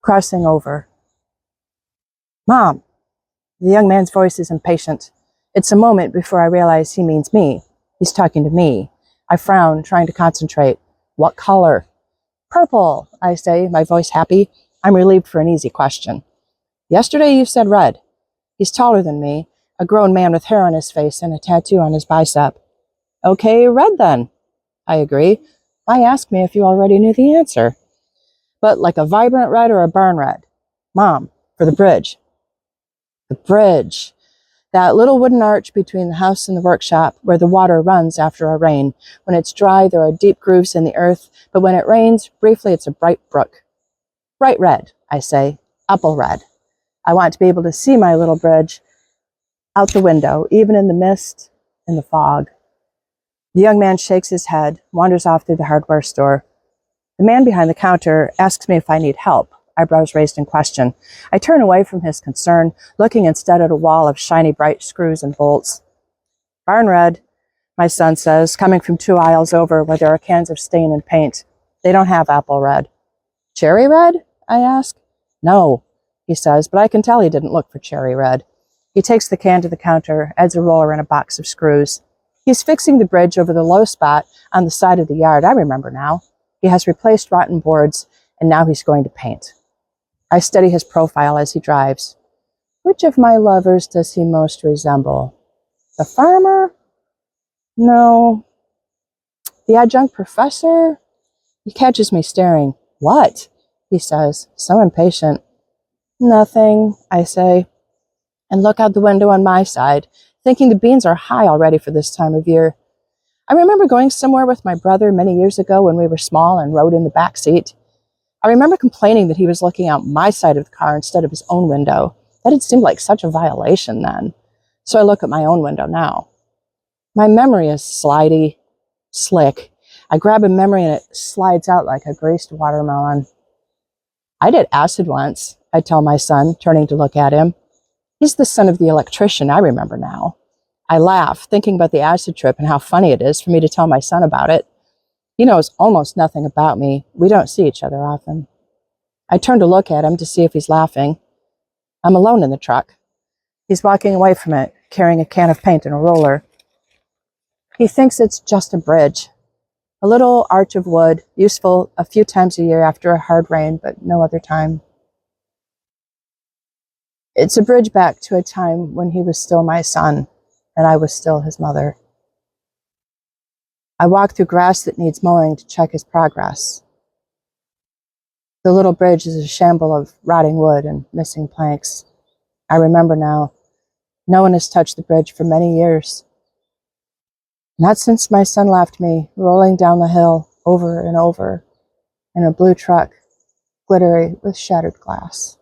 Crossing over. Mom! The young man's voice is impatient. It's a moment before I realize he means me. He's talking to me. I frown, trying to concentrate. What color? Purple, I say, my voice happy. I'm relieved for an easy question. Yesterday you said red. He's taller than me, a grown man with hair on his face and a tattoo on his bicep. Okay, red then. I agree. Why ask me if you already knew the answer? But like a vibrant red or a burn red? Mom, for the bridge. The bridge. That little wooden arch between the house and the workshop where the water runs after a rain. When it's dry, there are deep grooves in the earth, but when it rains, briefly it's a bright brook. Bright red, I say, apple red. I want to be able to see my little bridge out the window, even in the mist and the fog. The young man shakes his head, wanders off through the hardware store. The man behind the counter asks me if I need help, eyebrows raised in question. I turn away from his concern, looking instead at a wall of shiny bright screws and bolts. Barn red, my son says, coming from 2 aisles over where there are cans of stain and paint. They don't have apple red. Cherry red? I ask. No, he says, but I can tell he didn't look for cherry red. He takes the can to the counter, adds a roller and a box of screws. He's fixing the bridge over the low spot on the side of the yard. I remember now. He has replaced rotten boards, and now he's going to paint. I study his profile as he drives. Which of my lovers does he most resemble? The farmer? No. The adjunct professor? He catches me staring. What? He says, so impatient. Nothing, I say, and look out the window on my side, thinking the beans are high already for this time of year. I remember going somewhere with my brother many years ago when we were small and rode in the back seat. I remember complaining that he was looking out my side of the car instead of his own window. That had seemed like such a violation then. So I look at my own window now. My memory is slidey, slick. I grab a memory and it slides out like a greased watermelon. I did acid once, I tell my son, turning to look at him. He's the son of the electrician, I remember now. I laugh, thinking about the acid trip and how funny it is for me to tell my son about it. He knows almost nothing about me. We don't see each other often. I turn to look at him to see if he's laughing. I'm alone in the truck. He's walking away from it, carrying a can of paint and a roller. He thinks it's just a bridge. A little arch of wood, useful a few times a year after a hard rain, but no other time. It's a bridge back to a time when he was still my son, and I was still his mother. I walk through grass that needs mowing to check his progress. The little bridge is a shamble of rotting wood and missing planks. I remember now, no one has touched the bridge for many years. Not since my son left me, rolling down the hill over and over in a blue truck, glittery with shattered glass.